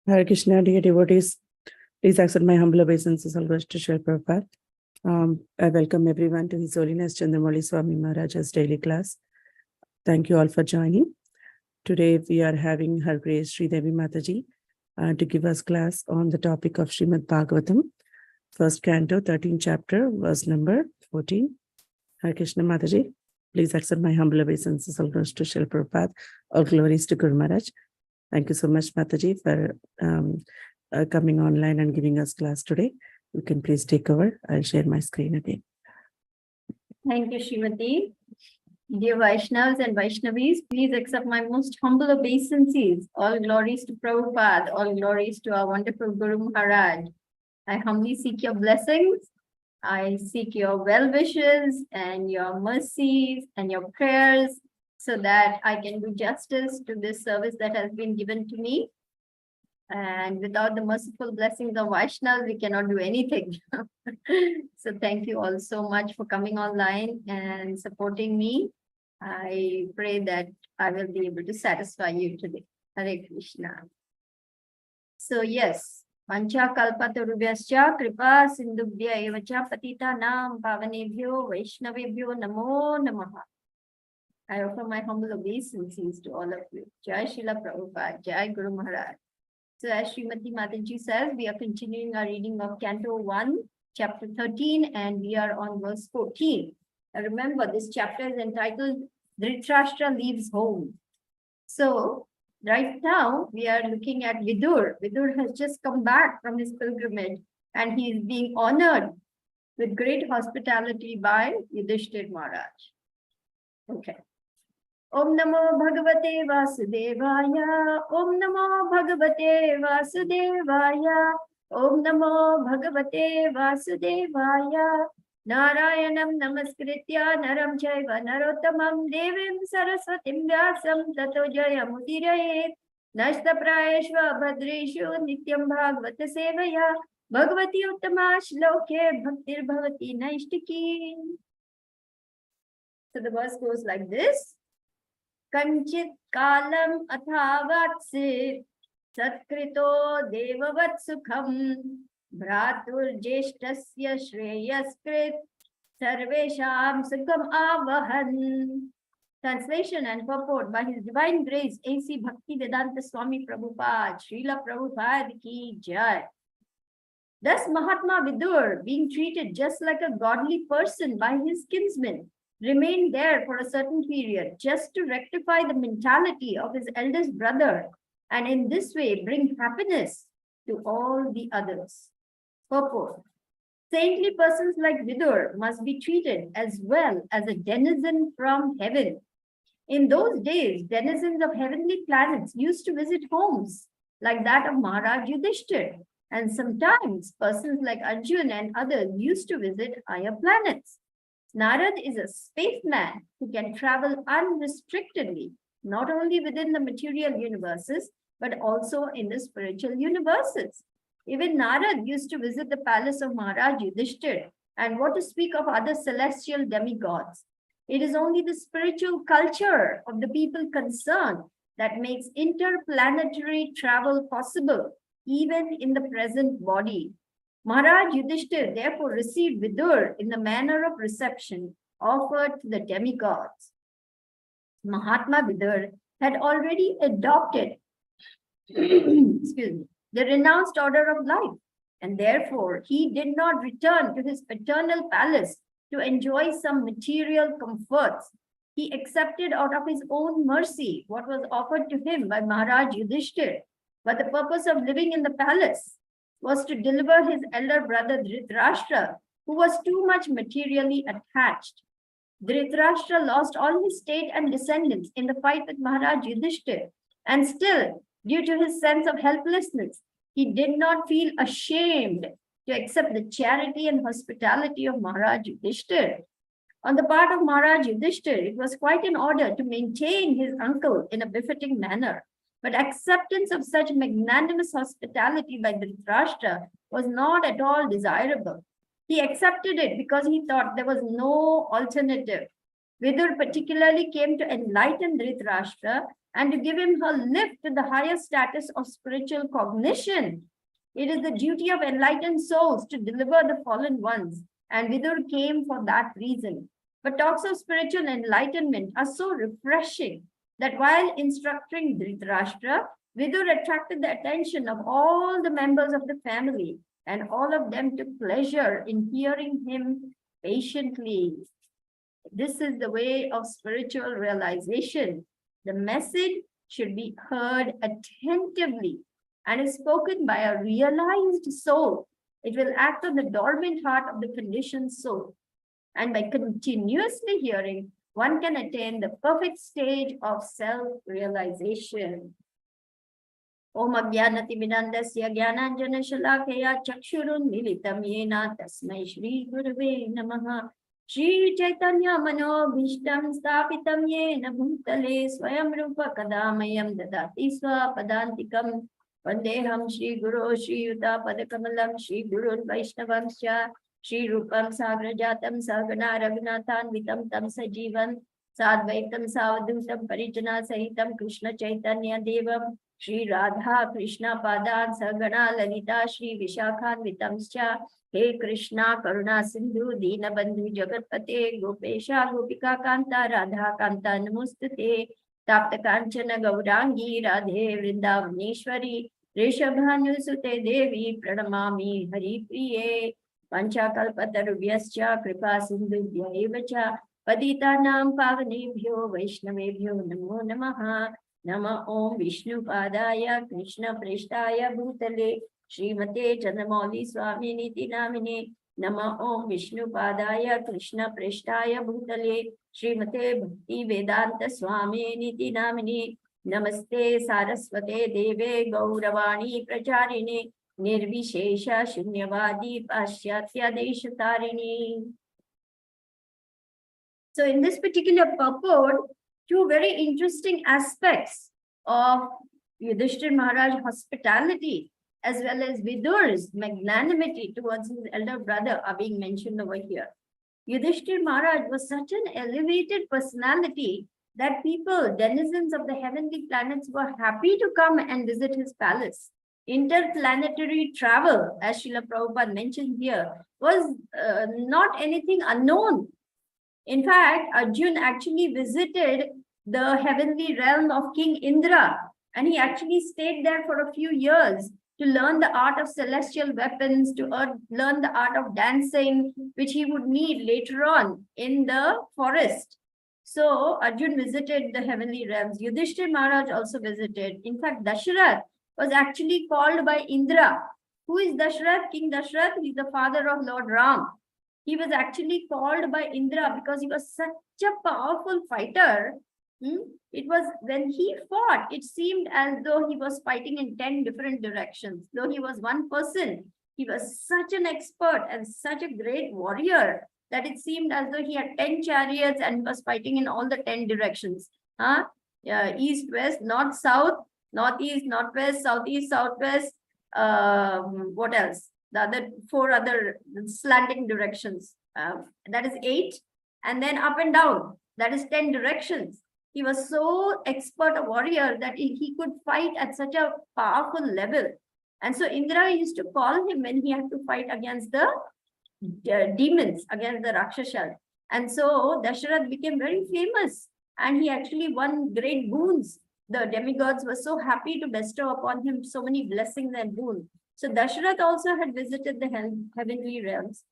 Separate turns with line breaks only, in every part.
Hare Krishna, dear devotees, please accept my humble obeisances all goes to Srila Prabhupada. I welcome everyone to His Holiness Candramauli Swami Maharaj's daily class. Thank you all for joining. Today we are having Her Grace Sridevi Mataji to give us class on the topic of Srimad Bhagavatam, first canto, 13th chapter, verse number 14. Hare Krishna Mataji, please accept my humble obeisances all goes to Srila Prabhupada. All glories to Guru Maharaj. Thank you so much, Mataji, for coming online and giving us class today. You can please take over. I'll share my screen again.
Thank you, Srimati. Dear Vaishnavas and Vaishnavis, please accept my most humble obeisances. All glories to Prabhupada, all glories to our wonderful Guru Maharaj. I humbly seek your blessings. I seek your well wishes and your mercies and your prayers, so that I can do justice to this service that has been given to me. And without the merciful blessings of Vaishnava, we cannot do anything. So thank you all so much for coming online and supporting me. I pray that I will be able to satisfy you today. Hare Krishna. So yes, Pancha Kalpatarubhyascha Kripa Sindhubhya Evacha Patita Nam Pavanebhyo Vaishnavebhyo Namo Namaha. I offer my humble obeisances to all of you. Jai Srila Prabhupada, Jai Guru Maharaj. So as Srimati Mataji says, we are continuing our reading of Canto 1, Chapter 13, and we are on verse 14. Now remember, this chapter is entitled Dhritarashtra Leaves Home. So right now, we are looking at Vidur. Vidur has just come back from his pilgrimage, and he is being honored with great hospitality by Yudhishthir Maharaj. Okay. Om Namo Bhagavate Vasudevaya. Om Namo Bhagavate Vasudevaya. Om Namo Bhagavate Vasudevaya. Narayanam Namaskritya Naram Chaiva Narottamam Devim Saraswatim Vyasam Tato Jaya Mudirayet. Nashta Prayeshva Bhadreshu Nityam Bhagavata Sevaya. Bhagavati Uttama Shloke Bhaktir Bhavati Naishtiki. So the verse goes like this. Kanchit kalam athavatsit satkrito devavat sukham bhratur jeshtasya shreyaskrit sarvesham sukham avahan. Translation and purport by His Divine Grace A.C. Bhaktivedanta Swami Prabhupada, Srila Prabhupada ki Jai. Thus Mahatma Vidur, being treated just like a godly person by his kinsmen, remained there for a certain period just to rectify the mentality of his eldest brother and in this way bring happiness to all the others. Purport. Saintly persons like Vidur must be treated as well as a denizen from heaven. In those days, denizens of heavenly planets used to visit homes like that of Maharaj Yudhishthir, and sometimes persons like Arjun and others used to visit higher planets. Narad is a spaceman who can travel unrestrictedly, not only within the material universes, but also in the spiritual universes. Even Narad used to visit the palace of Maharaj Yudhishthir, and what to speak of other celestial demigods. It is only the spiritual culture of the people concerned that makes interplanetary travel possible, even in the present body. Maharaj Yudhishthir therefore received Vidur in the manner of reception offered to the demigods. Mahatma Vidur had already adopted the renounced order of life, and therefore he did not return to his paternal palace to enjoy some material comforts. He accepted out of his own mercy what was offered to him by Maharaj Yudhishthir. But the purpose of living in the palace was to deliver his elder brother Dhritarashtra, who was too much materially attached. Dhritarashtra lost all his state and descendants in the fight with Maharaj Yudhishthir, and still, due to his sense of helplessness, he did not feel ashamed to accept the charity and hospitality of Maharaj Yudhishthir. On the part of Maharaj Yudhishthir, it was quite in order to maintain his uncle in a befitting manner. But acceptance of such magnanimous hospitality by Dhritarashtra was not at all desirable. He accepted it because he thought there was no alternative. Vidur particularly came to enlighten Dhritarashtra and to give him a lift to the higher status of spiritual cognition. It is the duty of enlightened souls to deliver the fallen ones, and Vidur came for that reason. But talks of spiritual enlightenment are so refreshing that while instructing Dhritarashtra, Vidur attracted the attention of all the members of the family, and all of them took pleasure in hearing him patiently. This is the way of spiritual realization. The message should be heard attentively and is spoken by a realized soul. It will act on the dormant heart of the conditioned soul. And by continuously hearing, one can attain the perfect stage of self-realization. Om Agyanati Vinandasya Gyananjana Shalakaya Chakshurun Militam Yena Tasmai Shri Gurave Namaha Shri Chaitanya Mano Bhishtam Stapitam Yena Bhutale Swayam Rupa Kadamayam Dadati Swapadantikam Vandeham Shri Guru Shri Yuta Padakamalam Shri Gurun Vaishnavamscha Shri Rupam Sagrajatam Sagana Raghunathan Vitam Tam Sajivan Sadvaitam Savadutam Parijana Sahitam Krishna Chaitanya Devam Shri Radha Krishna Padan Sagana Lalita Shri Vishakhan Vitamscha He Krishna Karuna Sindhu Dina Bandhu Jagatpate Gopesha Gopika Kanta Radha Kanta Namustate Tapta Kanchana Gaurangi Radhe Vrindavaneshwari Reshabhanu Sute Devi Pranamami Hari Priye Panchakalpatarubhyascha Kripa Sindhubhya Evacha Patitanam Pavanebhyo Vaishnavebhyo Namo Namaha Nama Om Vishnu Padaya Krishna Preshtaya Bhutale Srimate Chandramauli Swami Niti Namine Nama Om Vishnu Padaya Krishna Preshtaya Bhutale Srimate Bhakti Vedanta Swami Niti Namine Namaste Saraswate Deve Gauravani Pracharine Nirvishesha Shunyavadi Paschatya Deshatarini. So in this particular purport, two very interesting aspects of Yudhishthir Maharaj hospitality as well as Vidur's magnanimity towards his elder brother are being mentioned over here. Yudhishthir Maharaj was such an elevated personality that people, denizens of the heavenly planets, were happy to come and visit his palace. Interplanetary travel, as Srila Prabhupada mentioned here, was not anything unknown. In fact, Arjun actually visited the heavenly realm of King Indra, and he actually stayed there for a few years to learn the art of celestial weapons, to learn the art of dancing, which he would need later on in the forest. So Arjun visited the heavenly realms. Yudhishthir Maharaj also visited. In fact, Dasharath was actually called by Indra. Who is Dasharath? King Dasharath is the father of Lord Ram. He was actually called by Indra because he was such a powerful fighter. It was when he fought, it seemed as though he was fighting in 10 different directions. Though he was one person, he was such an expert and such a great warrior that it seemed as though he had 10 chariots and was fighting in all the 10 directions. East, west, north, south, northeast, northwest, southeast, southwest. What else? The other 4 other slanting directions. That is 8. And then up and down. That is 10 directions. He was so expert a warrior that he could fight at such a powerful level. And so Indra used to call him when he had to fight against the demons, against the Rakshasas. And so Dasharath became very famous and he actually won great boons. The demigods were so happy to bestow upon him so many blessings and boons. So Dasharath also had visited the heavenly realms.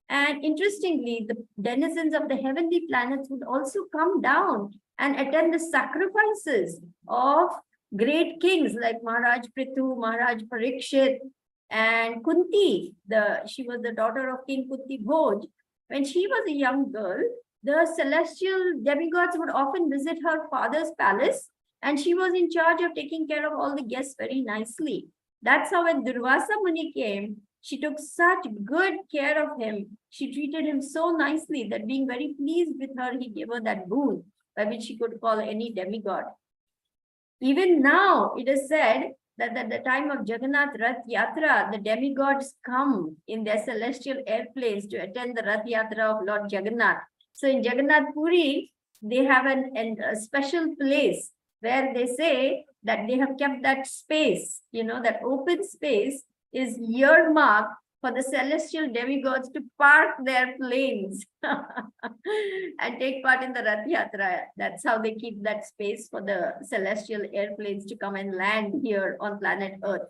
And interestingly, the denizens of the heavenly planets would also come down and attend the sacrifices of great kings like Maharaj Prithu, Maharaj Parikshit, and Kunti. She was the daughter of King Kunti Bhoj. When she was a young girl, the celestial demigods would often visit her father's palace, and she was in charge of taking care of all the guests very nicely. That's how when Durvasa Muni came, she took such good care of him. She treated him so nicely that being very pleased with her, he gave her that boon by which she could call any demigod. Even now, it is said that at the time of Jagannath Rath Yatra, the demigods come in their celestial airplanes to attend the Rath Yatra of Lord Jagannath. So in Jagannath Puri, they have a special place where they say that they have kept that space, that open space is earmarked for the celestial demigods to park their planes and take part in the Rath Yatra. That's how they keep that space for the celestial airplanes to come and land here on planet Earth.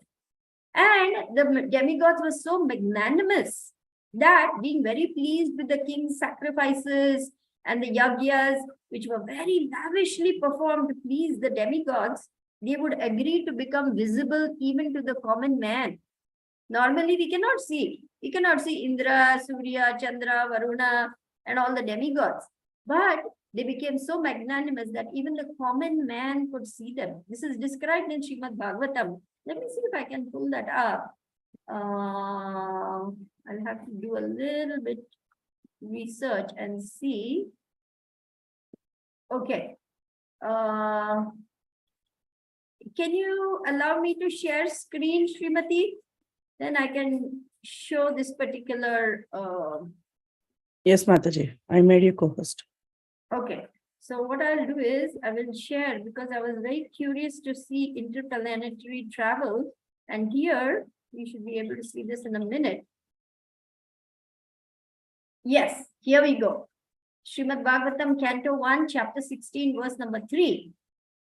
And the demigods were so magnanimous that, being very pleased with the king's sacrifices and the yagyas, which were very lavishly performed to please the demigods, they would agree to become visible even to the common man. Normally, we cannot see. We cannot see Indra, Surya, Chandra, Varuna, and all the demigods. But they became so magnanimous that even the common man could see them. This is described in Srimad Bhagavatam. Let me see if I can pull that up. I'll have to do a little bit research and see. Okay. Can you allow me to share screen, Srimati? Then I can show this particular.
Yes, Mataji, I made you co-host.
Okay. So what I'll do is I will share, because I was very curious to see interplanetary travel. And here you should be able to see this in a minute. Yes, here we go. Srimad Bhagavatam, Canto 1, Chapter 16, verse number 3.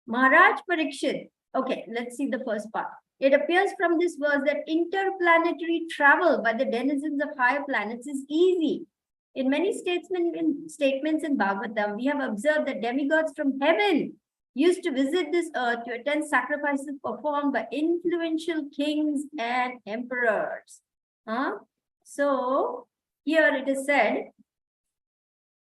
Maharaj Parikshit. Okay, let's see the first part. It appears from this verse that interplanetary travel by the denizens of higher planets is easy. In many statements in Bhagavatam, we have observed that demigods from heaven used to visit this earth to attend sacrifices performed by influential kings and emperors. So, here it is said,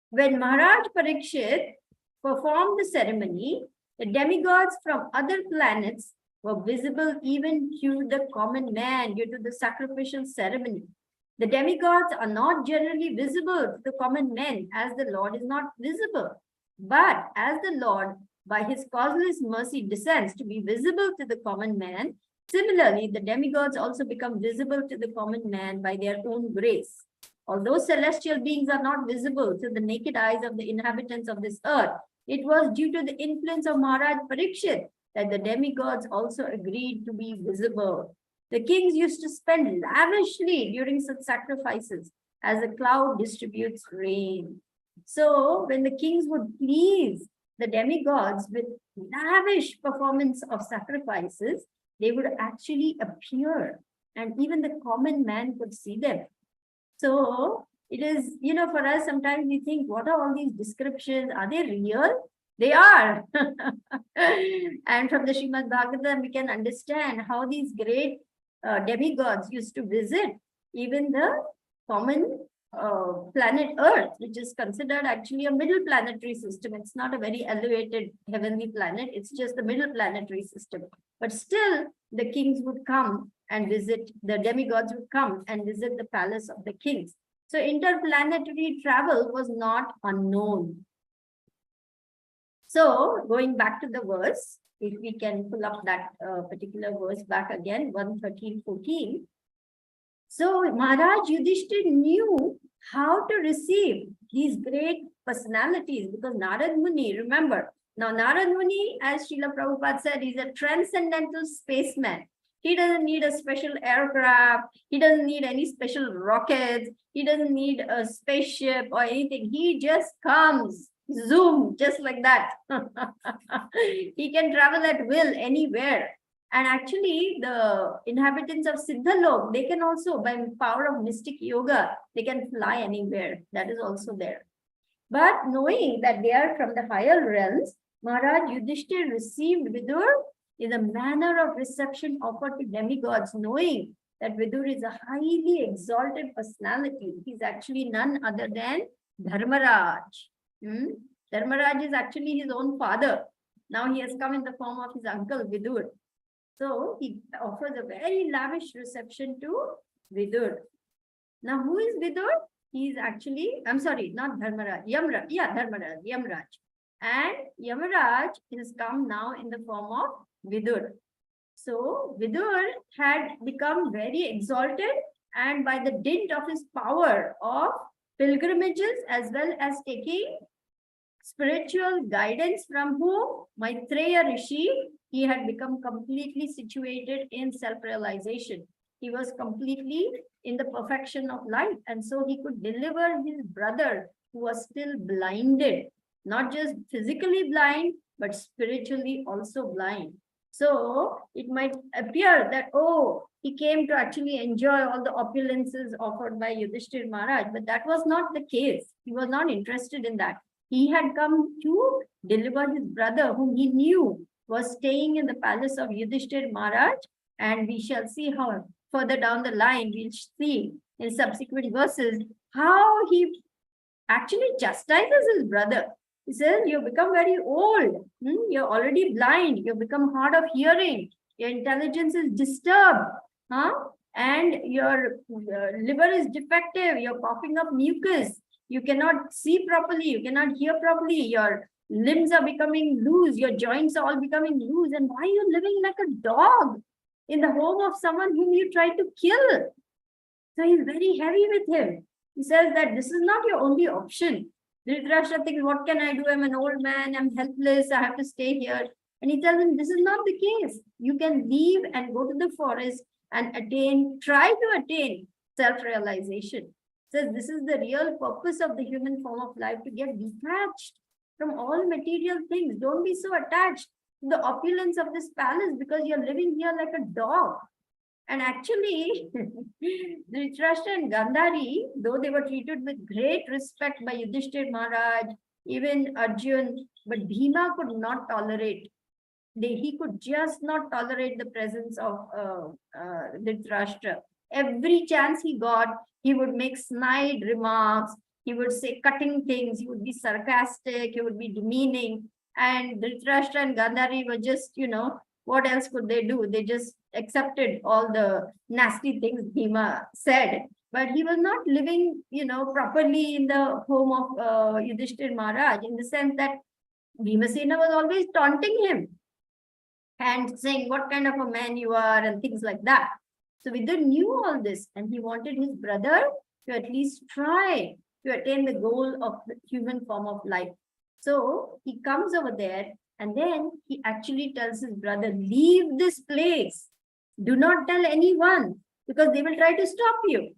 when Maharaj Parikshit performed the ceremony, the demigods from other planets were visible even to the common man due to the sacrificial ceremony. The demigods are not generally visible to the common men, as the Lord is not visible. But as the Lord, by his causeless mercy, descends to be visible to the common man, similarly, the demigods also become visible to the common man by their own grace. Although celestial beings are not visible to the naked eyes of the inhabitants of this earth, it was due to the influence of Maharaj Parikshit that the demigods also agreed to be visible. The kings used to spend lavishly during such sacrifices as the cloud distributes rain. So when the kings would please the demigods with lavish performance of sacrifices, they would actually appear, and even the common man could see them. So it is, for us, sometimes we think, what are all these descriptions? Are they real? They are. And from the Srimad Bhagavatam, we can understand how these great demigods used to visit even the common planet Earth, which is considered actually a middle planetary system. It's not a very elevated heavenly planet. It's just the middle planetary system. But still, the kings would come and visit, the demigods would come and visit the palace of the kings. So interplanetary travel was not unknown. So going back to the verse, if we can pull up that particular verse back again, 1:13-14. So Maharaj Yudhishthir knew how to receive these great personalities, because Narad Muni, remember, now Narad Muni, as Srila Prabhupada said, is a transcendental spaceman. He doesn't need a special aircraft. He doesn't need any special rockets. He doesn't need a spaceship or anything. He just comes, zoom, just like that. He can travel at will anywhere. And actually, the inhabitants of Siddhalok, they can also, by power of mystic yoga, they can fly anywhere. That is also there. But knowing that they are from the higher realms, Maharaj Yudhishthir received Vidur in the manner of reception offered to demigods, knowing that Vidur is a highly exalted personality. He's actually none other than Dharmaraj. Dharmaraj is actually his own father. Now he has come in the form of his uncle Vidur. So he offers a very lavish reception to Vidur. Now who is Vidur? He is actually, I'm sorry, not Dharmaraj, Yamraj. Yeah, Dharmaraj, Yamraj. And Yamaraj is come now in the form of Vidur. So Vidur had become very exalted, and by the dint of his power of pilgrimages as well as taking spiritual guidance from whom? Maitreya Rishi, he had become completely situated in self-realization. He was completely in the perfection of life, and so he could deliver his brother who was still blinded, not just physically blind, but spiritually also blind. So it might appear that, oh, he came to actually enjoy all the opulences offered by Yudhishthir Maharaj, but that was not the case. He was not interested in that. He had come to deliver his brother, whom he knew was staying in the palace of Yudhishthir Maharaj, and we shall see how further down the line, we'll see in subsequent verses how he actually chastises his brother. He says, you've become very old. You're already blind. You've become hard of hearing. Your intelligence is disturbed. And your liver is defective. You're coughing up mucus. You cannot see properly. You cannot hear properly. Your limbs are becoming loose. Your joints are all becoming loose. And why are you living like a dog in the home of someone whom you tried to kill? So he's very heavy with him. He says that this is not your only option. Dhritarashtra thinks, what can I do? I'm an old man. I'm helpless. I have to stay here. And he tells him, this is not the case. You can leave and go to the forest and try to attain self-realization. Says this is the real purpose of the human form of life, to get detached from all material things. Don't be so attached to the opulence of this palace because you're living here like a dog. And actually, Dhritarashtra and Gandhari, though they were treated with great respect by Yudhishthir Maharaj, even Arjun, but Bhima could not tolerate. He could just not tolerate the presence of Dhritarashtra. Every chance he got, he would make snide remarks. He would say cutting things. He would be sarcastic. He would be demeaning. And Dhritarashtra and Gandhari were just, what else could they do? They just accepted all the nasty things Bhima said. But he was not living, properly in the home of Yudhishthir Maharaj, in the sense that Bhimasena was always taunting him and saying what kind of a man you are and things like that. So Vidur knew all this, and he wanted his brother to at least try to attain the goal of the human form of life. So he comes over there, and then he actually tells his brother, leave this place. Do not tell anyone, because they will try to stop you.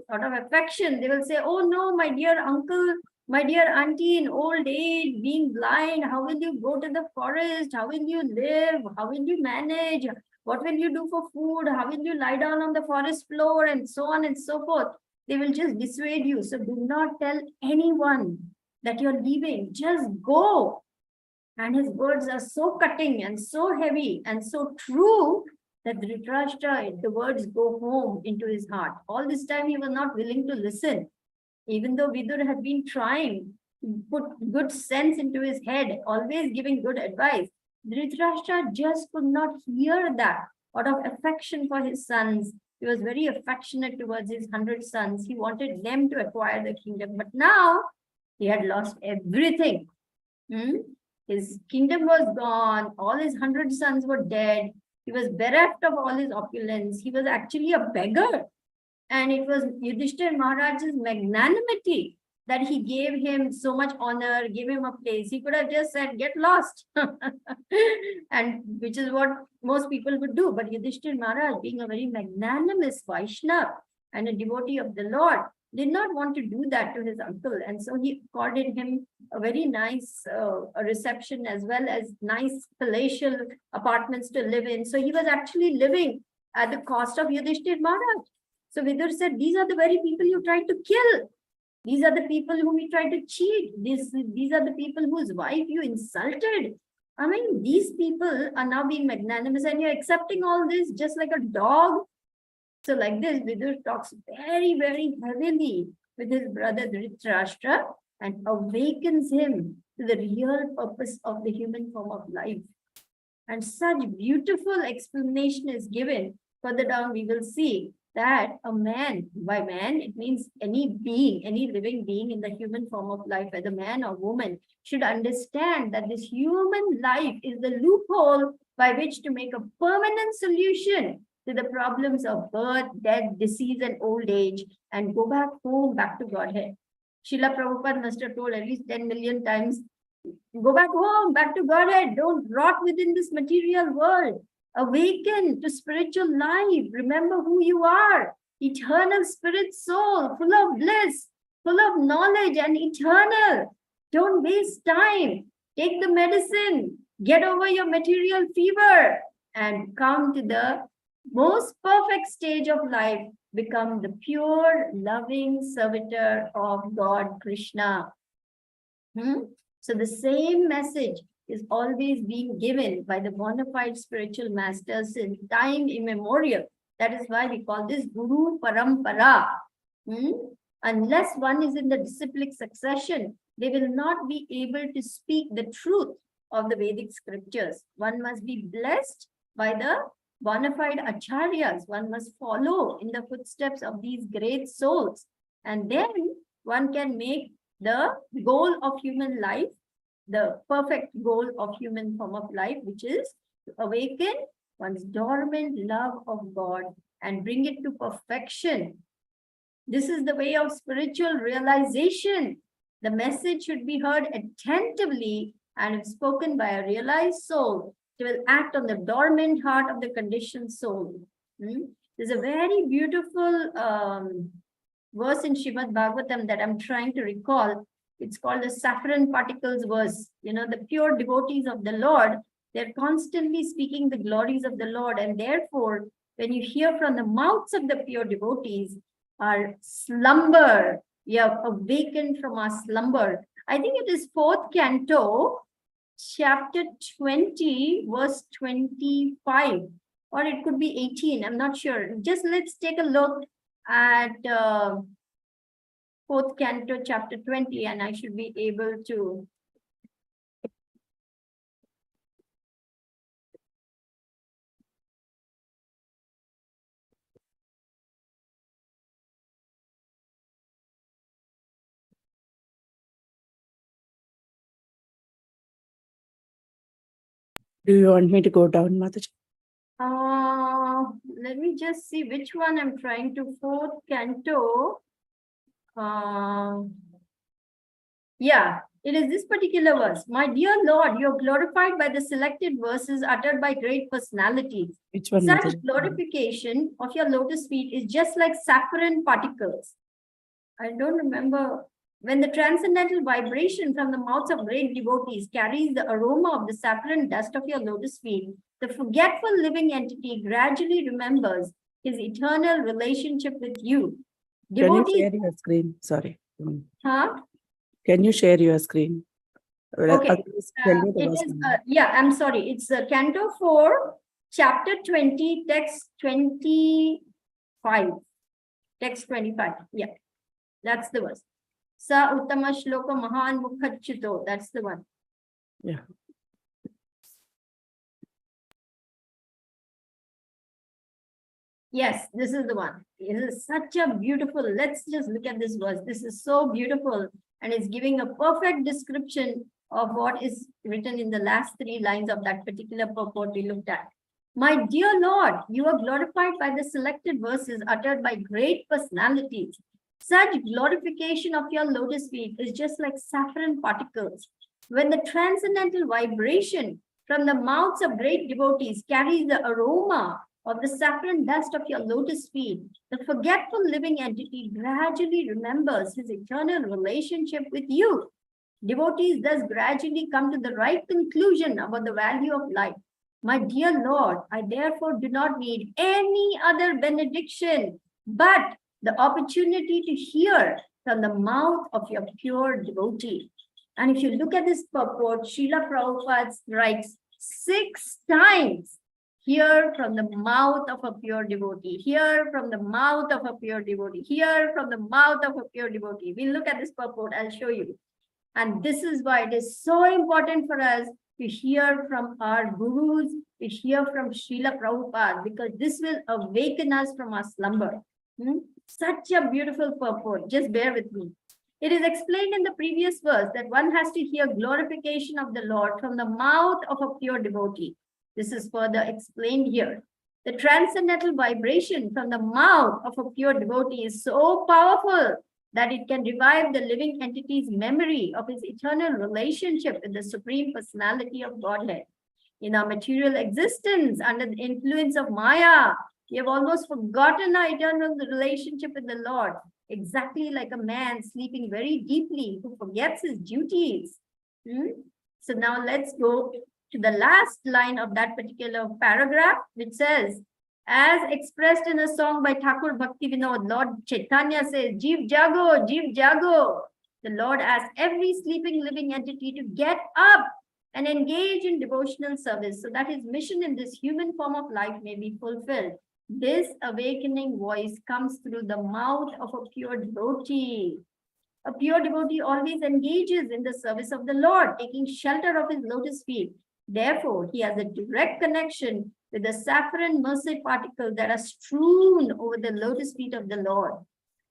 Out of affection, they will say, oh no, my dear uncle, my dear auntie in old age, being blind, how will you go to the forest? How will you live? How will you manage? What will you do for food? How will you lie down on the forest floor? And so on and so forth. They will just dissuade you. So do not tell anyone that you're leaving. Just go. And his words are so cutting and so heavy and so true that Dhritarashtra, the words go home into his heart. All this time he was not willing to listen. Even though Vidur had been trying to put good sense into his head, always giving good advice, Dhritarashtra just could not hear that. Out of affection for his sons, he was very affectionate towards his 100 sons. He wanted them to acquire the kingdom. But now he had lost everything. His kingdom was gone. All his 100 sons were dead. He was bereft of all his opulence. He was actually a beggar. And it was Yudhishthir Maharaj's magnanimity that he gave him so much honor, gave him a place. He could have just said, get lost. And which is what most people would do. But Yudhishthir Maharaj, being a very magnanimous Vaishnava and a devotee of the Lord, did not want to do that to his uncle. And so he accorded him a very nice reception, as well as nice palatial apartments to live in. So he was actually living at the cost of Yudhishthir Maharaj. So Vidur said, these are the very people you tried to kill. These are the people whom you tried to cheat. These are the people whose wife you insulted. I mean, these people are now being magnanimous and you're accepting all this just like a dog. So like this, Vidur talks very, very heavily with his brother Dhritarashtra and awakens him to the real purpose of the human form of life. And such beautiful explanation is given. Further down, we will see that a man, by man, it means any being, any living being in the human form of life, whether man or woman, should understand that this human life is the loophole by which to make a permanent solution to the problems of birth, death, disease, and old age, and go back home, back to Godhead. Srila Prabhupada must have told at least 10 million times, go back home, back to Godhead. Don't rot within this material world. Awaken to spiritual life. Remember who you are. Eternal spirit soul, full of bliss, full of knowledge and eternal. Don't waste time. Take the medicine. Get over your material fever and come to the most perfect stage of life. Become the pure, loving servitor of God, Krishna. So the same message is always being given by the bona fide spiritual masters since time immemorial. That is why we call this Guru Parampara. Unless one is in the disciplic succession, they will not be able to speak the truth of the Vedic scriptures. One must be blessed by the bona fide acharyas. One must follow in the footsteps of these great souls. And then one can make the goal of human life, the perfect goal of human form of life, which is to awaken one's dormant love of God and bring it to perfection. This is the way of spiritual realization. The message should be heard attentively and if spoken by a realized soul, it will act on the dormant heart of the conditioned soul. There's a very beautiful verse in Srimad Bhagavatam that I'm trying to recall. It's called the saffron particles verse. You know, the pure devotees of the Lord, they're constantly speaking the glories of the Lord. And therefore, when you hear from the mouths of the pure devotees, our slumber, we have awakened from our slumber. I think it is 4th canto, chapter 20, verse 25, or it could be 18. I'm not sure. Just let's take a look at 4th canto, chapter 20, and I should be able to.
Do you want me to go down, Mataji?
Let me just see which one I'm trying to. 4th canto. Yeah, it is this particular verse. My dear Lord, you are glorified by the selected verses uttered by great personalities.
Which one,
Such
Mataji?
glorification of your lotus feet is just like saffron particles. I don't remember. When the transcendental vibration from the mouths of great devotees carries the aroma of the saffron dust of your lotus feet, the forgetful living entity gradually remembers his eternal relationship with you.
Can you share your screen? Sorry.
Huh?
Can you share your screen?
Okay. Yeah, I'm sorry. It's Canto 4, Chapter 20, Text 25. Text 25. Yeah, that's the verse. Sa uttama shloka mahan mukhachito. That's the one.
Yeah.
Yes, this is the one. It is such a beautiful, let's just look at this verse. This is so beautiful and it's giving a perfect description of what is written in the last 3 lines of that particular purport we looked at. My dear Lord, you are glorified by the selected verses uttered by great personalities. Such glorification of your lotus feet is just like saffron particles. When the transcendental vibration from the mouths of great devotees carries the aroma of the saffron dust of your lotus feet, the forgetful living entity gradually remembers his eternal relationship with you. Devotees thus gradually come to the right conclusion about the value of life. My dear Lord, I therefore do not need any other benediction, but the opportunity to hear from the mouth of your pure devotee. And if you look at this purport, Srila Prabhupada writes 6 times, hear from the mouth of a pure devotee, hear from the mouth of a pure devotee, hear from the mouth of a pure devotee. We'll look at this purport, I'll show you. And this is why it is so important for us to hear from our gurus, to hear from Srila Prabhupada, because this will awaken us from our slumber. Such a beautiful purport. Just bear with me. It is explained in the previous verse that one has to hear glorification of the Lord from the mouth of a pure devotee. This is further explained here. The transcendental vibration from the mouth of a pure devotee is so powerful that it can revive the living entity's memory of his eternal relationship with the Supreme Personality of Godhead. In our material existence, under the influence of Maya, we have almost forgotten our eternal relationship with the Lord, exactly like a man sleeping very deeply who forgets his duties. So now let's go to the last line of that particular paragraph, which says, as expressed in a song by Thakur Bhakti Vinod, Lord Chaitanya says, Jeev Jago, Jeev Jago. The Lord asks every sleeping living entity to get up and engage in devotional service so that his mission in this human form of life may be fulfilled. This awakening voice comes through the mouth of a pure devotee. A pure devotee always engages in the service of the Lord, taking shelter of his lotus feet. Therefore, he has a direct connection with the saffron mercy particles that are strewn over the lotus feet of the Lord.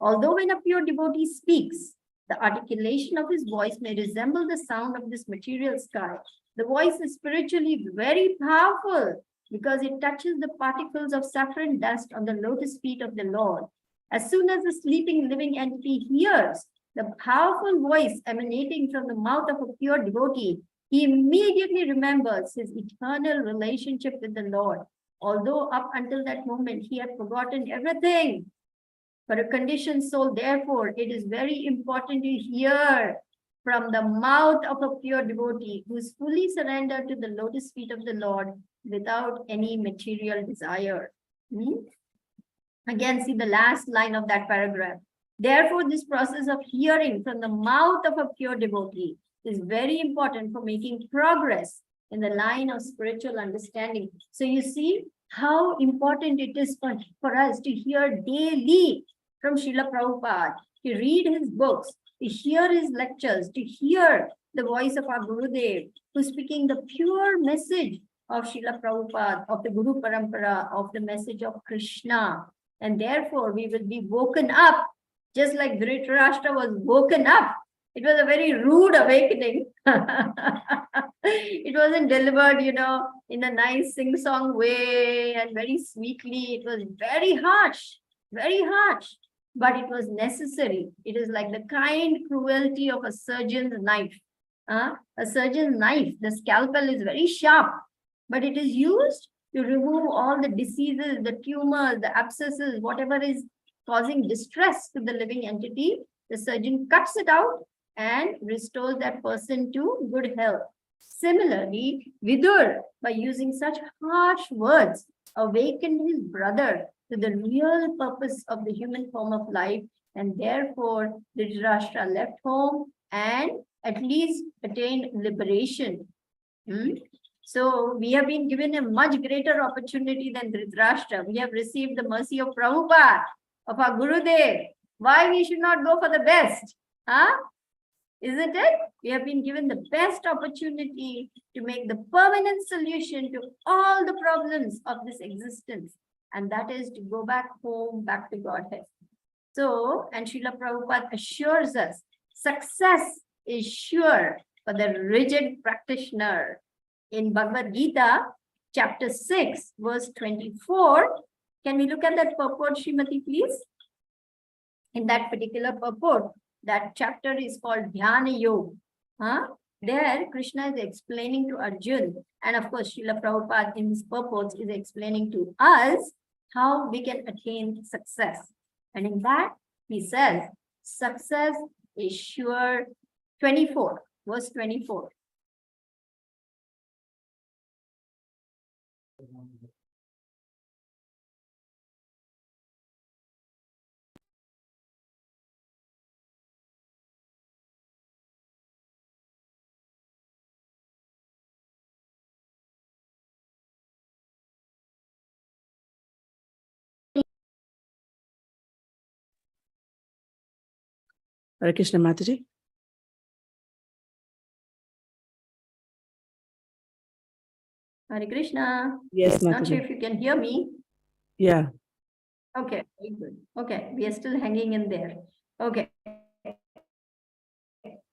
Although when a pure devotee speaks, the articulation of his voice may resemble the sound of this material sky. The voice is spiritually very powerful because it touches the particles of saffron dust on the lotus feet of the Lord. As soon as the sleeping living entity hears the powerful voice emanating from the mouth of a pure devotee, he immediately remembers his eternal relationship with the Lord, although up until that moment he had forgotten everything. For a conditioned soul, therefore, it is very important to hear from the mouth of a pure devotee who is fully surrendered to the lotus feet of the Lord without any material desire. Again, see the last line of that paragraph. Therefore, this process of hearing from the mouth of a pure devotee is very important for making progress in the line of spiritual understanding. So you see how important it is for us to hear daily from Srila Prabhupada, to read his books, to hear his lectures, to hear the voice of our Gurudev, who's speaking the pure message of Srila Prabhupada, of the Guru Parampara, of the message of Krishna. And therefore, we will be woken up, just like Dhritarashtra was woken up. It was a very rude awakening. It wasn't delivered, in a nice sing-song way and very sweetly. It was very harsh, but it was necessary. It is like the kind cruelty of a surgeon's knife. A surgeon's knife, the scalpel is very sharp, but it is used to remove all the diseases, the tumors, the abscesses, whatever is causing distress to the living entity. The surgeon cuts it out and restores that person to good health. Similarly, Vidur, by using such harsh words, awakened his brother to the real purpose of the human form of life, and therefore Dhritarashtra left home and at least attained liberation. So we have been given a much greater opportunity than Dhritarashtra. We have received the mercy of Prabhupada, of our Gurudev. Why we should not go for the best? Isn't it? We have been given the best opportunity to make the permanent solution to all the problems of this existence. And that is to go back home, back to Godhead. So, and Srila Prabhupada assures us, success is sure for the rigid practitioner. In Bhagavad Gita, chapter 6, verse 24, can we look at that purport, Srimati, please? In that particular purport, that chapter is called Dhyana Yoga. There, Krishna is explaining to Arjun, and of course, Srila Prabhupada in his purports is explaining to us how we can attain success. And in that, he says, success is sure. 24, verse 24.
Hare Krishna Mataji.
Hare Krishna.
Yes,
Not sure
Mataji.
if you can hear me.
Yeah.
Okay, very good. Okay, we are still hanging in there. Okay.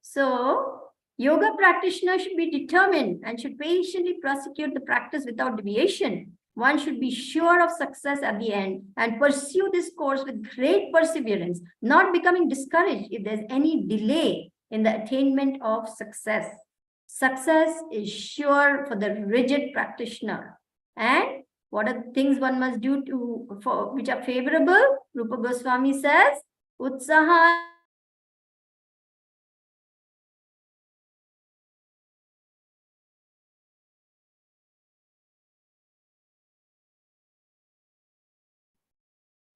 So, yoga practitioners should be determined and should patiently prosecute the practice without deviation. One should be sure of success at the end and pursue this course with great perseverance, not becoming discouraged if there's any delay in the attainment of success. Success is sure for the rigid practitioner. And what are the things one must do for which are favorable? Rupa Goswami says, Utsaha.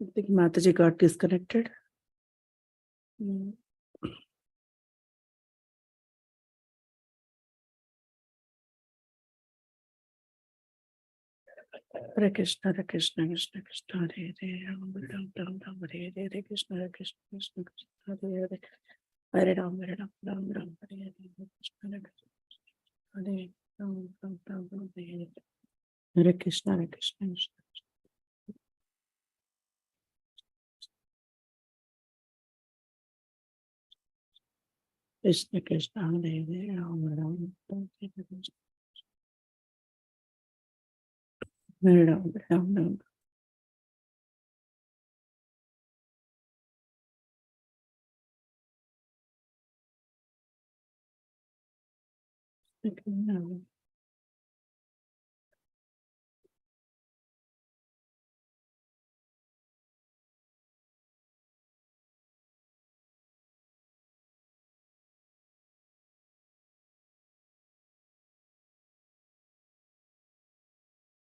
I think Mataji got disconnected. Hare Krishna, Hare Krishna, Krishna Krishna, Hare Hare, Ram Ram, Ram Hare Hare, Hare Krishna, Hare Krishna, Krishna Krishna, Hare Hare, Hare Ram, Ram Ram, Hare Hare, Hare Krishna, Hare Krishna, Hare Ram, Ram Hare Hare, Hare Krishna, Hare Krishna, Krishna Krishna Krishna, Hare Hare, Ram Ram, Hare Ram, Ram Ram.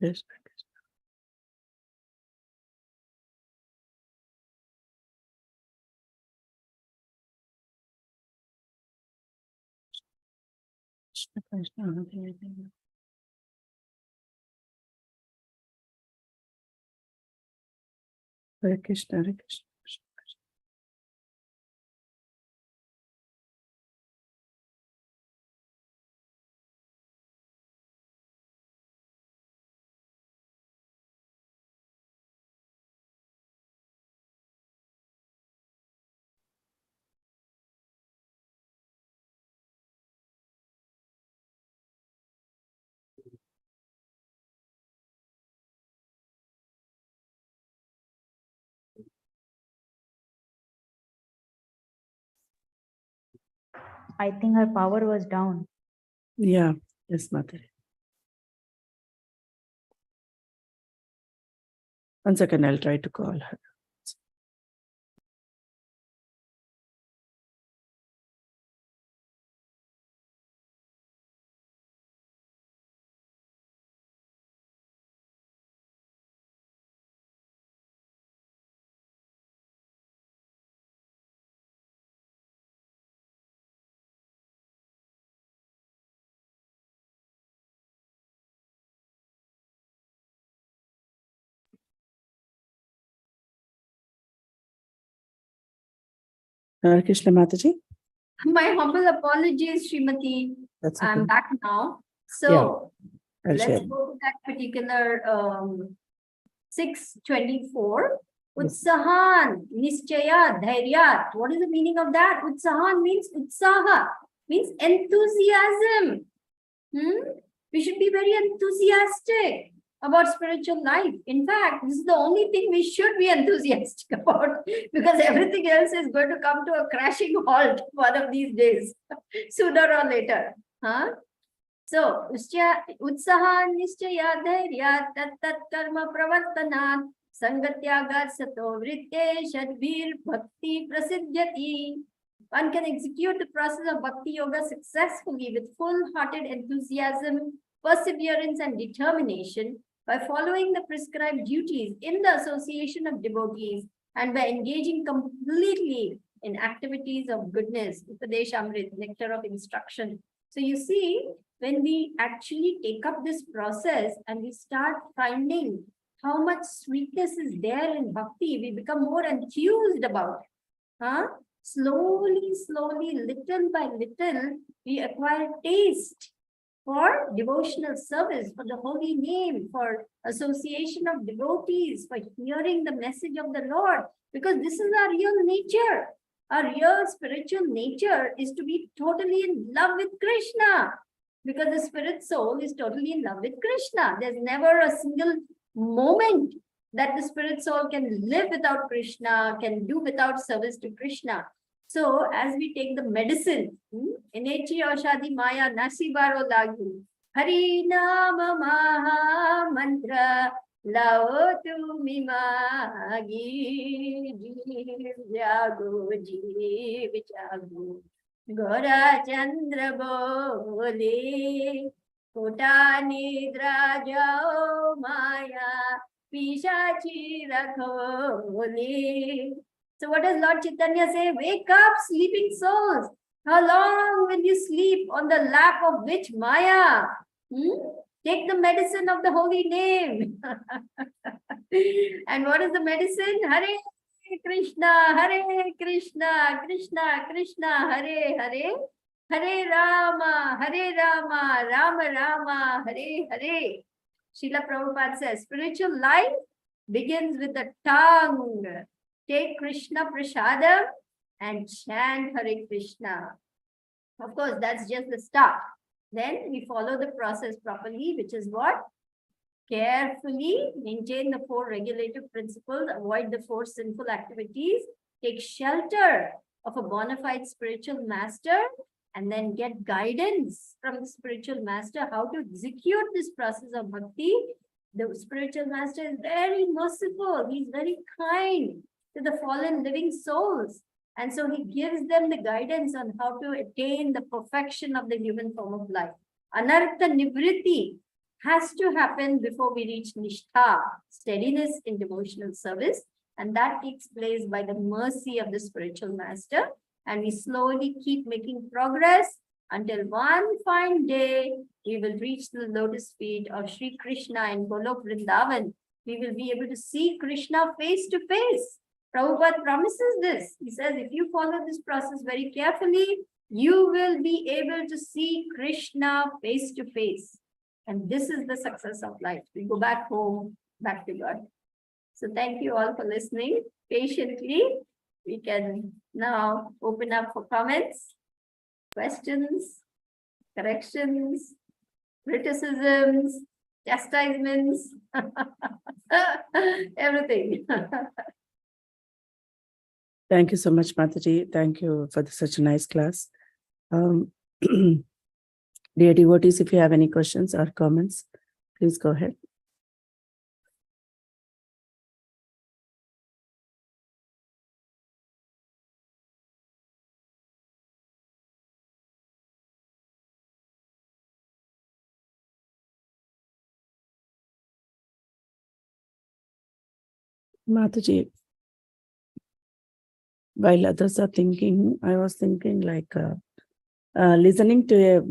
Yes, Krishna Krishna, Hare Hare. Hare Krishna, Hare Krishna, Krishna Krishna.
I think her power was down.
Yeah, yes, Mataji. 1 second, I'll try to call her. Hare Krishna Mataji.
My humble apologies, Srimati.
That's
I'm
okay.
back now.
Yeah,
So
I'll
let's
share.
go to that particular 624.
Yes.
Utsahan, Nischaya, Dhairyat. What is the meaning of that? Utsahan means Utsaha, means enthusiasm. We should be very enthusiastic about spiritual life. In fact, this is the only thing we should be enthusiastic about because everything else is going to come to a crashing halt one of these days, sooner or later. So, Utsaha Nischaya Dhairya Tat Karma Pravartanat Sangatyagat Sato Vritte Shadbir Bhakti Prasidhyati. One can execute the process of Bhakti Yoga successfully with full-hearted enthusiasm, perseverance, and determination by following the prescribed duties in the association of devotees and by engaging completely in activities of goodness, Upadesh Amrit, nectar of instruction. So you see, when we actually take up this process and we start finding how much sweetness is there in bhakti, we become more enthused about it. slowly, little by little, we acquire taste for devotional service, for the holy name, for association of devotees, for hearing the message of the Lord, because this is our real nature. Our real spiritual nature is to be totally in love with Krishna, because the spirit soul is totally in love with Krishna. There's never a single moment that the spirit soul can live without Krishna, can do without service to Krishna. So as we take the medicine, Enechi Aushadhi Maya Nasi Baro Lagu, Hari Nama Maha Mantra, Lao Tu Magi, Jeev Jago, Jeev Jago, Gora Chandra Bole, Kota Nidra Jao Maya, Pishachi Rakhole. So what does Lord Chaitanya say? Wake up, sleeping souls. How long will you sleep on the lap of which Maya? Take the medicine of the holy name. And what is the medicine? Hare Krishna, Krishna, Krishna, Hare Hare, Hare Rama, Rama Rama, Hare Hare. Srila Prabhupada says, spiritual life begins with the tongue. Take Krishna Prasadam and chant Hare Krishna. Of course, that's just the start. Then we follow the process properly, which is what? Carefully maintain the 4 regulative principles, avoid the 4 sinful activities, take shelter of a bona fide spiritual master, and then get guidance from the spiritual master how to execute this process of bhakti. The spiritual master is very merciful. He's very kind to the fallen living souls. And so he gives them the guidance on how to attain the perfection of the human form of life. Anartha Nivritti has to happen before we reach Nishtha, steadiness in devotional service. And that takes place by the mercy of the spiritual master. And we slowly keep making progress until one fine day, we will reach the lotus feet of Sri Krishna in Golok Vrindavan. We will be able to see Krishna face to face. Prabhupada promises this. He says, if you follow this process very carefully, you will be able to see Krishna face to face. And this is the success of life. We go back home, back to God. So thank you all for listening patiently. We can now open up for comments, questions, corrections, criticisms, chastisements, everything.
Thank you so much, Mataji. Thank you for such a nice class. Dear devotees, if you have any questions or comments, please go ahead. Mataji, while others are thinking, I was thinking like listening to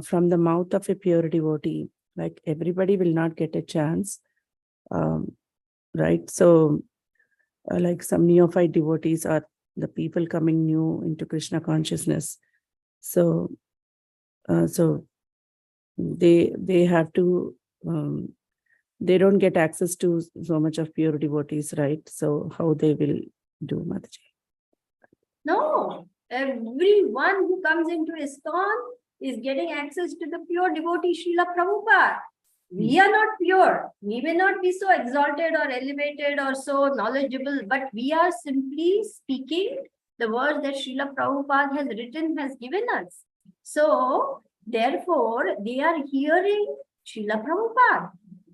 from the mouth of a pure devotee, like everybody will not get a chance, right? So like some neophyte devotees are the people coming new into Krishna consciousness. So they have to, they don't get access to so much of pure devotees, right? So how they will do, Mataji?
No, everyone who comes into ISKCON is getting access to the pure devotee Srila Prabhupada. We are not pure. We may not be so exalted or elevated or so knowledgeable, but we are simply speaking the words that Srila Prabhupada has written, has given us. So, therefore, they are hearing Srila Prabhupada.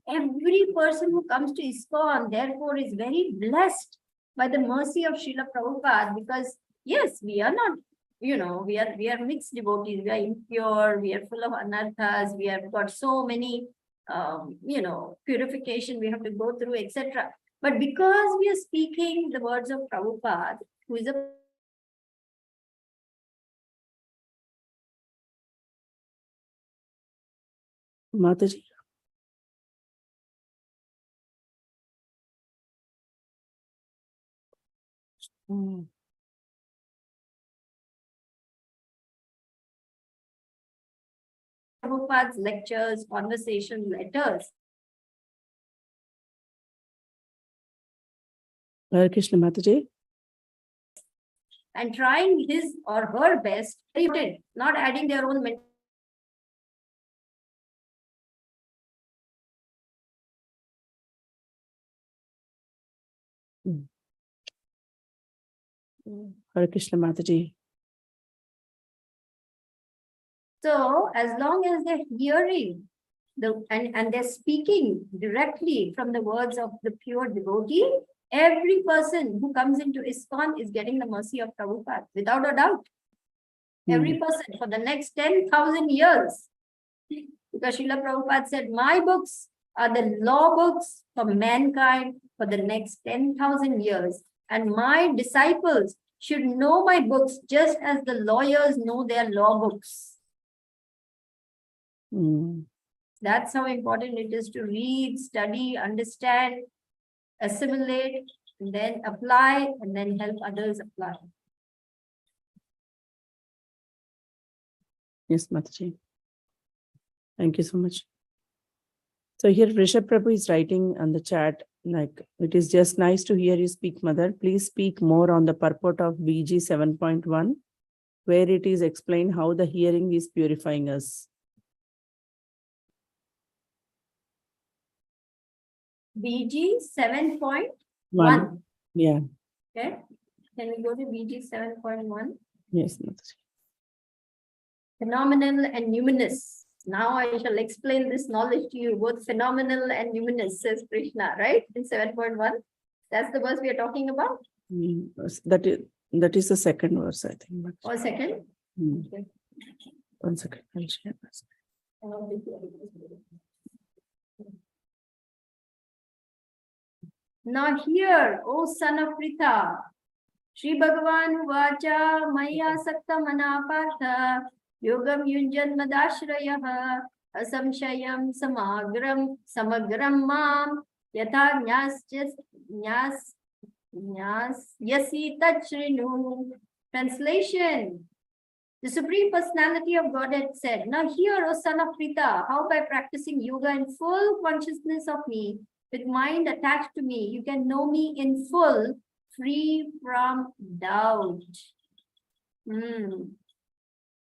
Every person who comes to ISKCON, therefore, is very blessed by the mercy of Srila Prabhupada, because yes, we are not, we are mixed devotees, we are impure, we are full of anarthas, we have got so many, purification we have to go through, etc. But because we are speaking the words of Prabhupada, who is a
Mataji.
Prabhupada's lectures, conversation, letters.
Hare Krishna Mataji.
And trying his or her best, not adding their own mental.
Hare Krishna Mataji.
So as long as they're hearing and they're speaking directly from the words of the pure devotee, every person who comes into ISKCON is getting the mercy of Prabhupada, without a doubt. Every person for the next 10,000 years. Because Srila Prabhupada said, my books are the law books for mankind for the next 10,000 years. And my disciples should know my books just as the lawyers know their law books. That's how important it is to read, study, understand, assimilate, and then apply, and then help others apply.
Yes, Mataji. Thank you so much. So here Rishabh Prabhu is writing on the chat, like, it is just nice to hear you speak, Mother. Please speak more on the purport of BG 7.1, where it is explained how the hearing is purifying us.
BG 7.1.
Yeah.
Okay. Can we go to BG 7.1?
Yes, Mataji.
Phenomenal and numinous. Now I shall explain this knowledge to you, both phenomenal and numinous, says Krishna, right? In 7.1. That's the verse we are talking about?
That is the second verse, I think.
Or second? Okay.
1 second. I'll share this.
Now here, O son of Pritha, Shri Bhagavan Vacha Maya Sakta Manapatha Yogam Yunjan Madashrayah Asamshayam Samagram Mam Yatha Nyas Yasi Tachrinu. Translation. The Supreme Personality of Godhead said, now hear, O son of Pritha, how by practicing yoga in full consciousness of me, with mind attached to me, you can know me in full, free from doubt.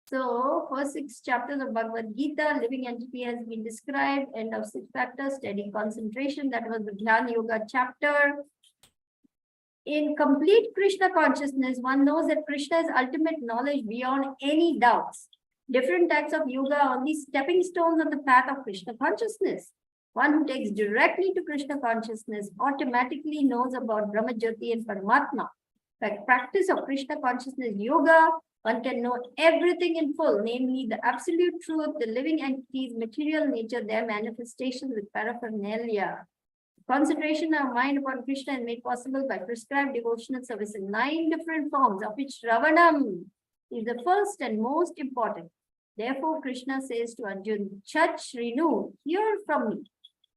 So, first 6 chapters of Bhagavad Gita, living entity has been described, end of 6 factors, steady concentration, that was the Dhyan Yoga chapter. In complete Krishna consciousness, one knows that Krishna is ultimate knowledge beyond any doubts. Different types of yoga are only stepping stones on the path of Krishna consciousness. One who takes directly to Krishna consciousness automatically knows about Brahma Jyoti and Paramatma. By practice of Krishna consciousness yoga, one can know everything in full, namely the absolute truth, the living entities, material nature, their manifestations with paraphernalia. Concentration of mind upon Krishna is made possible by prescribed devotional service in 9 different forms, of which Ravanam is the first and most important. Therefore, Krishna says to Arjuna, Chach Shrinu, hear from me.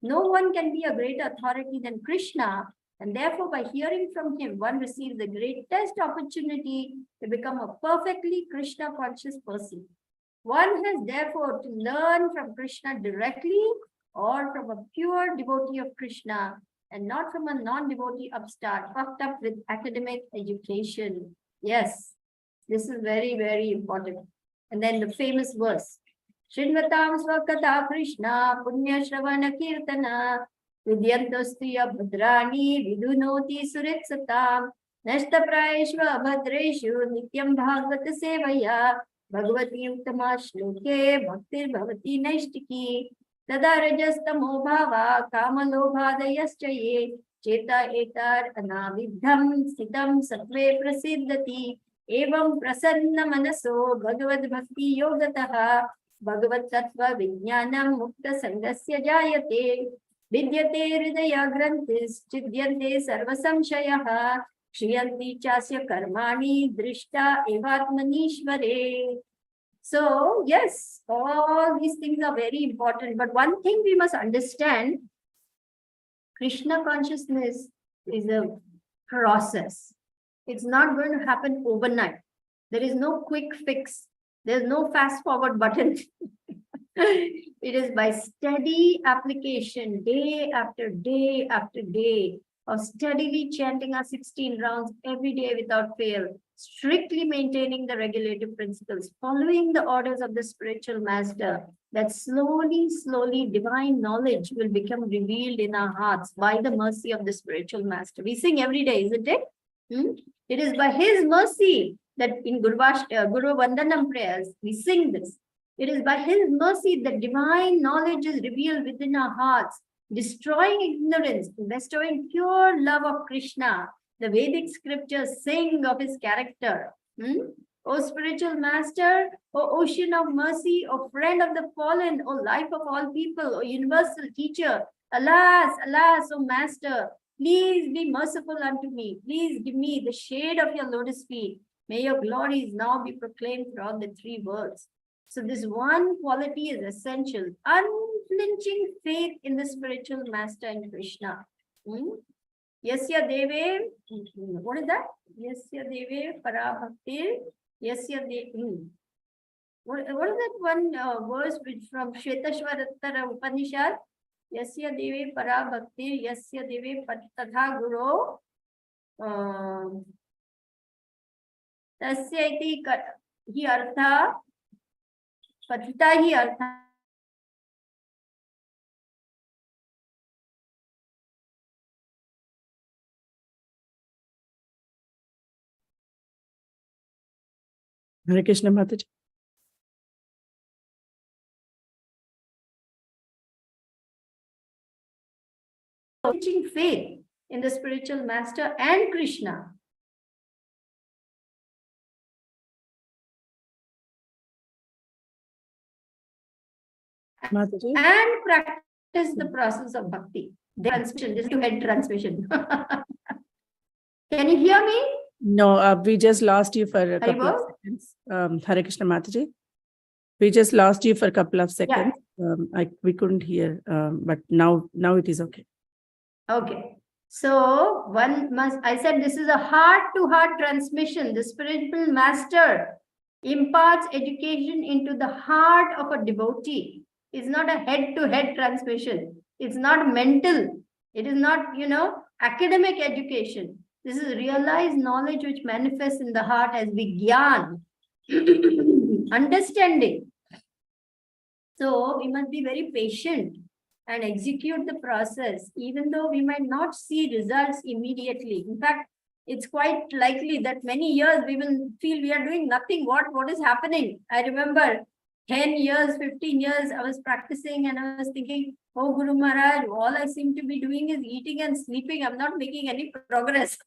No one can be a greater authority than Krishna, and therefore by hearing from him, one receives the greatest opportunity to become a perfectly Krishna conscious person. One has therefore to learn from Krishna directly or from a pure devotee of Krishna, and not from a non-devotee upstart puffed up with academic education. Yes, this is very, very important. And then the famous verse. Shinvatam Swakata Krishna Punya Shravana Kirtana Vidyantostriya Bhadrani Vidunoti Suritsatam Nashta Praishva Bhadreshu Nityam Bhagavata Sevaya Bhagavati Uttama Shloke Bhaktir Bhavati Naishtiki Tada Rajastamo Bhava Kamalobhadayaschaye Cheta Etar Anavidham Sitam Satve Prasiddhati Evam Prasanna Manaso Bhagavad Bhakti Yogataha Bhagavat Tattva Vijnanam Mukta Sangasya Jayate Vidyate Hridaya Granthis Chidyante Sarva Samshayaha Shriyanti Chasya Karmani Drishta Evatmanishvare. So, yes, all these things are very important. But one thing we must understand, Krishna consciousness is a process. It's not going to happen overnight. There is no quick fix. There's no fast forward button. It is by steady application, day after day after day, of steadily chanting our 16 rounds every day without fail, strictly maintaining the regulative principles, following the orders of the spiritual master, that slowly, divine knowledge will become revealed in our hearts by the mercy of the spiritual master. We sing every day, isn't it? It is by his mercy that in Guru Vandanam prayers, we sing this. It is by his mercy that divine knowledge is revealed within our hearts, destroying ignorance, bestowing pure love of Krishna. The Vedic scriptures sing of his character. O spiritual master, O ocean of mercy, O friend of the fallen, O life of all people, O universal teacher, alas, O master, please be merciful unto me. Please give me the shade of your lotus feet. May your glories now be proclaimed throughout the three worlds. So this one quality is essential, unflinching faith in the spiritual master and Krishna. Yasya deve, what is that? Yasya deve parabhaktir, yasya deve. What is that one verse which from Shvetashvarattara Upanishad? Yasya deve parabhaktir, yasya deve tatha guru. Tasya iti hi artha. Patita hi artha.
Hare Krishna Mataji.
Faith in the spiritual master and Krishna.
Mataji.
And practice the process of bhakti. Transmission, this is head transmission. Can you hear me?
No, we just lost you for a couple of
Haribol?
seconds. Hare Krishna Mataji. We just lost you for a couple of seconds. We couldn't hear, but now it is okay.
Okay. So one must, I said this is a heart-to-heart transmission. The spiritual master imparts education into the heart of a devotee. It's not a head-to-head transmission. It's not mental. It is not, academic education. This is realized knowledge which manifests in the heart as Vigyan, understanding. So we must be very patient and execute the process, even though we might not see results immediately. In fact, it's quite likely that many years we will feel we are doing nothing. What is happening? I remember 10 years, 15 years, I was practicing and I was thinking, oh, Guru Maharaj, all I seem to be doing is eating and sleeping. I'm not making any progress.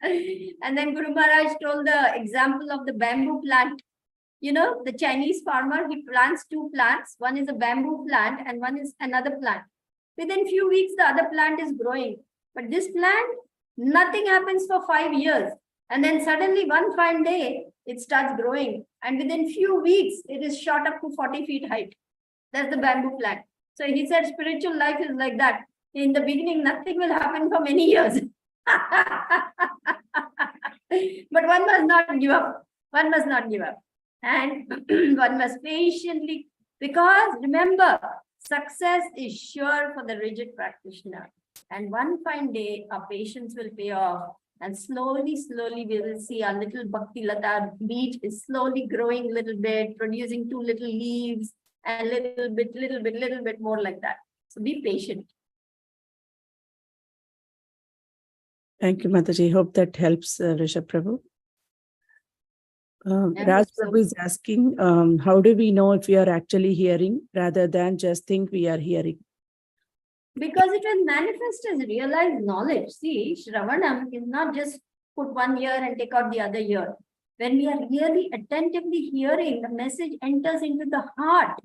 And then Guru Maharaj told the example of the bamboo plant. The Chinese farmer, he plants two plants. One is a bamboo plant and one is another plant. Within few weeks, the other plant is growing. But this plant, nothing happens for 5 years. And then suddenly one fine day, it starts growing. And within few weeks, it is shot up to 40 feet height. That's the bamboo plant. So he said, spiritual life is like that. In the beginning, nothing will happen for many years. But one must not give up. One must not give up. And one must patiently, because remember, success is sure for the rigid practitioner. And one fine day, our patience will pay off. And slowly, we will see our little Bhakti Lata beach is slowly growing a little bit, producing 2 little leaves, and little bit more like that. So be patient.
Thank you, Mataji. Hope that helps, Rishabh Prabhu.
I
Raj
hope so.
Prabhu is asking, how do we know if we are actually hearing rather than just think we are hearing?
Because it will manifest as realized knowledge. See, Shravanam is not just put one ear and take out the other ear. When we are really attentively hearing, the message enters into the heart.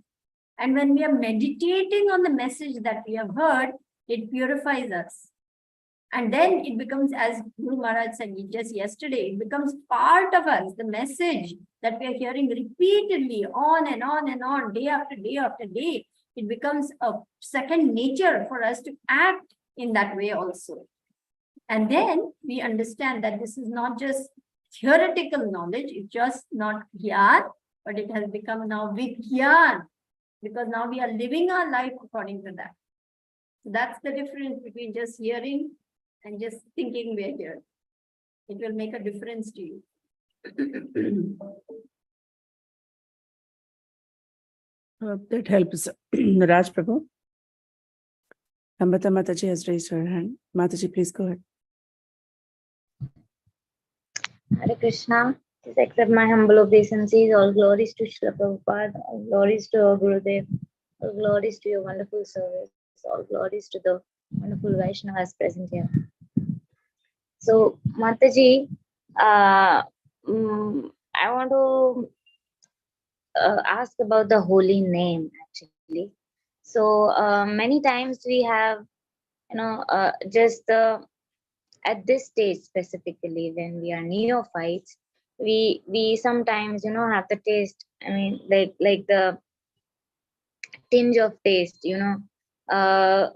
And when we are meditating on the message that we have heard, it purifies us. And then it becomes, as Guru Maharaj said just yesterday, it becomes part of us, the message that we are hearing repeatedly on and on and on, day after day after day. It becomes a second nature for us to act in that way also. And then we understand that this is not just theoretical knowledge, it's just not gyan, but it has become now Vigyan, because now we are living our life according to that. So that's the difference between just hearing and just thinking we're here. It will make a difference to you.
That helps. Raj Prabhu. Ambata Mataji has raised her hand. Mataji, please go ahead.
Hare Krishna. Please accept my humble obeisances. All glories to Srila Prabhupada. All glories to our Gurudev. All glories to your wonderful service. All glories to the wonderful Vaishnavas present here. So, Mataji, I want to ask about the holy name actually. So many times we have, just at this stage specifically when we are neophytes, we sometimes have the taste. I mean, like the tinge of taste,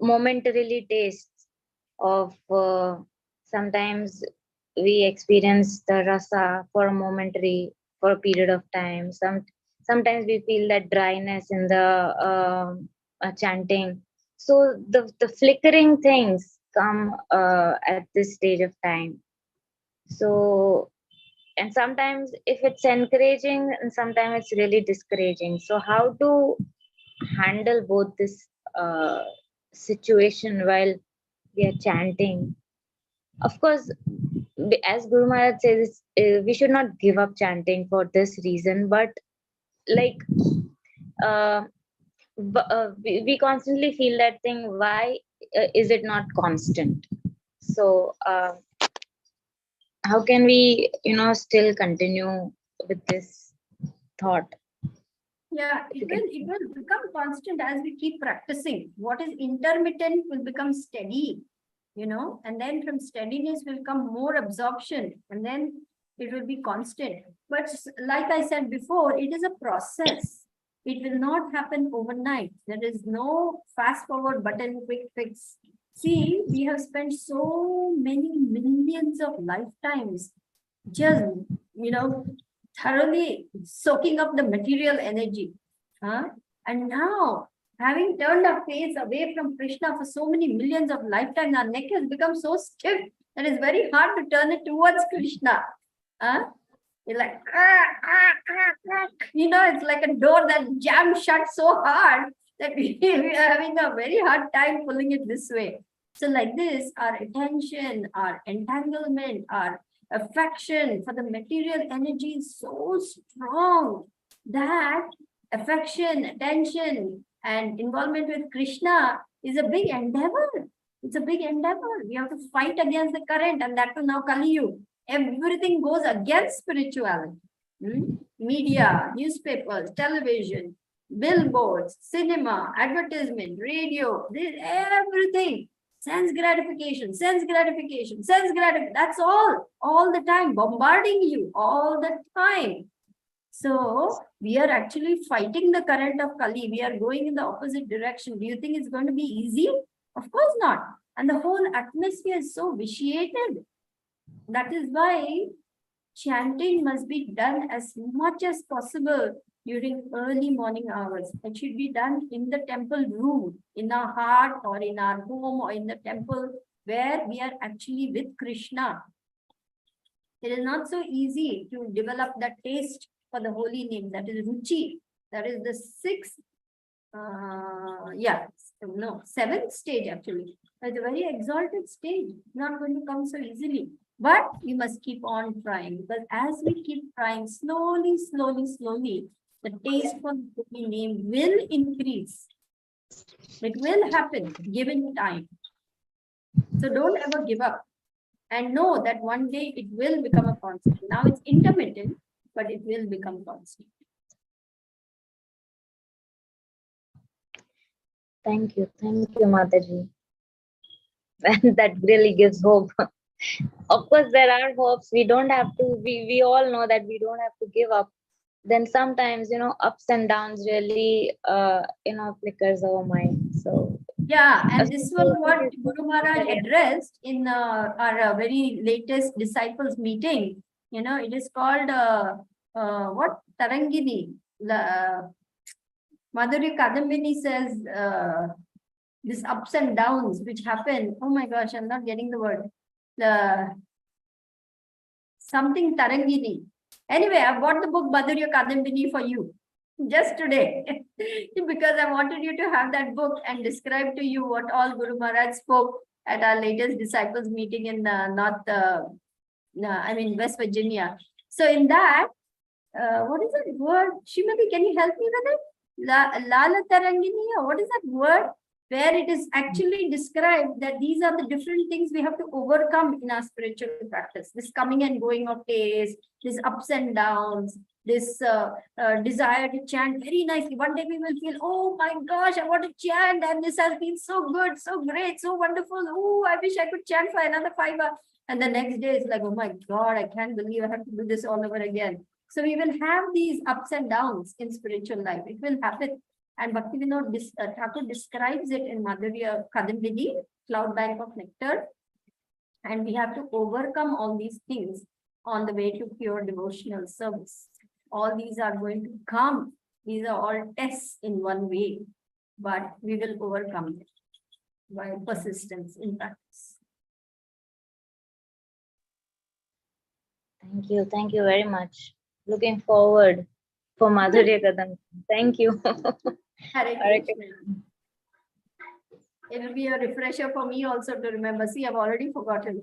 momentarily taste of. Sometimes we experience the rasa for a momentary, for a period of time. Sometimes we feel that dryness in the chanting. So the flickering things come at this stage of time. So, and sometimes if it's encouraging and sometimes it's really discouraging. So how to handle both this situation while we are chanting? Of course, as Guru Maharaj says, we should not give up chanting for this reason, but like we constantly feel that thing. Why is it not constant? So how can we still continue with this thought?
Yeah, it will become constant as we keep practicing. What is intermittent will become steady, and then from steadiness will come more absorption, and then it will be constant. But like I said before, it is a process. It will not happen overnight. There is no fast forward button, quick fix. See, we have spent so many millions of lifetimes just, thoroughly soaking up the material energy. And now, having turned our face away from Krishna for so many millions of lifetimes, our neck has become so stiff that it's very hard to turn it towards Krishna. It's like, it's like a door that jams shut so hard that we are having a very hard time pulling it this way. So like this, our attention, our entanglement, our affection for the material energy is so strong that affection, attention, and involvement with Krishna is a big endeavor. It's a big endeavor. We have to fight against the current, and that will now Kali Yuga. Everything goes against spirituality. Media, newspapers, television, billboards, cinema, advertisement, radio, everything. Sense gratification, sense gratification, sense gratification. That's all the time, bombarding you all the time. So we are actually fighting the current of Kali. We are going in the opposite direction. Do you think it's going to be easy? Of course not. And the whole atmosphere is so vitiated. That is why chanting must be done as much as possible during early morning hours. It should be done in the temple room, in our heart or in our home or in the temple where we are actually with Krishna. It is not so easy to develop that taste for the holy name. That is Ruchi. That is the seventh stage actually. It's a very exalted stage. It's not going to come so easily. But we must keep on trying, because as we keep trying, slowly, the taste for the holy name will increase. It will happen given time. So don't ever give up. And know that one day it will become a constant. Now it's intermittent, but it will become constant.
Thank you, Mataji. That really gives hope. Of course, there are hopes. We don't have to. We all know that we don't have to give up. Then sometimes, ups and downs really, flickers our mind. So
yeah, and this was what Guru Maharaj addressed in our very latest disciples meeting. It is called what Tarangini, Madhuri Kadambini says, this ups and downs which happen. Oh my gosh, I'm not getting the word. Something Tarangini. Anyway, I bought the book Madhuri Kadambini for you just today because I wanted you to have that book and describe to you what all Guru Maharaj spoke at our latest disciples meeting in West Virginia. So in that, what is that word? Shrimati, can you help me with it? Lala Tarangini, or what is that word? Where it is actually described that these are the different things we have to overcome in our spiritual practice. This coming and going of days, this ups and downs, this desire to chant very nicely. One day we will feel, oh my gosh, I want to chant, and this has been so good, so great, so wonderful. Oh, I wish I could chant for another 5 hours. And the next day it's like, oh my God, I can't believe I have to do this all over again. So we will have these ups and downs in spiritual life. It will happen. And Bhaktivinoda Thakur describes it in Madhurya Kadambini, Cloud Bank of Nectar. And we have to overcome all these things on the way to pure devotional service. All these are going to come. These are all tests in one way, but we will overcome it by persistence in practice.
Thank you very much. Looking forward for Madhurya Kadam. Thank you.
Hare Krishna. It will be a refresher for me also to remember. See, I've already forgotten.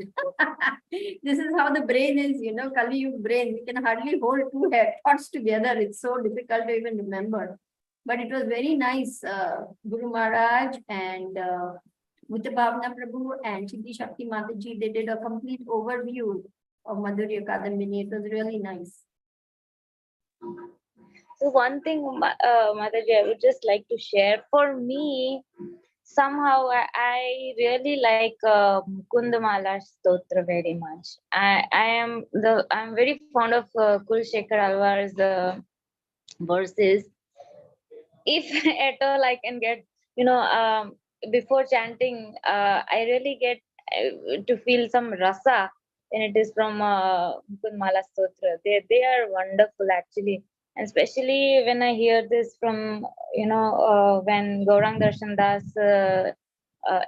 This is how the brain is, Kali Yuga brain. We can hardly hold two thoughts together. It's so difficult to even remember. But it was very nice. Guru Maharaj and Buddha Bhavana Prabhu and Siddhi Shakti Mataji, they did a complete overview of Madhurya Kadambini. It was really nice.
So one thing, Mataji, I would just like to share. For me, somehow I really like Kundamala Stotra very much. I'm very fond of Kulshekhar Alvar's verses. If at all I can get, before chanting, I really get to feel some rasa, and it is from Kundamala Stotra. They are wonderful actually. And especially when I hear this from, when Gaurang Darshan Das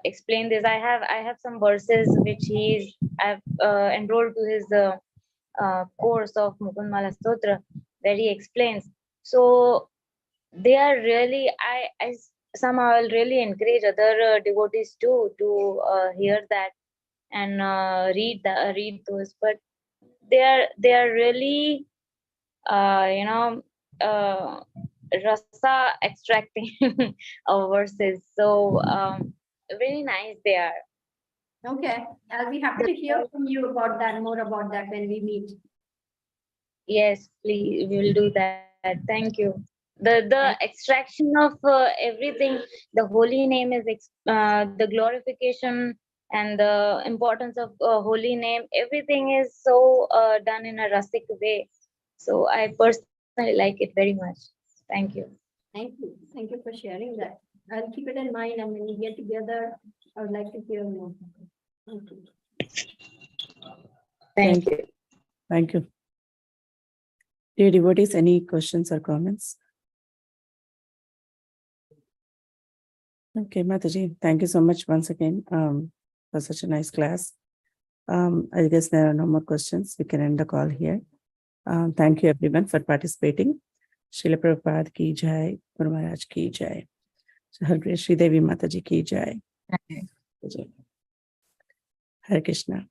explained this, I have some verses which I've enrolled to his course of Mukundmala Stotra, where he explains. So they are really, I somehow will really encourage other devotees too to hear that and read those. But they are really rasa extracting verses. So very nice they are.
Okay, I'll be happy to hear from you about that, more about that when we meet.
Yes, please, we will do that. Thank you. The extraction of everything, the holy name is the glorification and the importance of holy name, everything is so done in a rasic way. So I personally like it very much. Thank you.
Thank you. Thank you for sharing that. I'll keep it in mind, and when we get together, I would like to hear more. Thank you.
Thank you.
Thank you. Dear devotees, any questions or comments? Okay, Mataji, thank you so much once again for such a nice class. I guess there are no more questions. We can end the call here. Thank you everyone for participating. Srila Prabhupada ki jai, Guru Maharaj ki jai. Sridevi Mataji ki jai. Hare Krishna.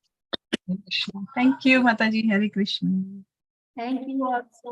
Thank you, Mataji. Hare Krishna.
Thank you all so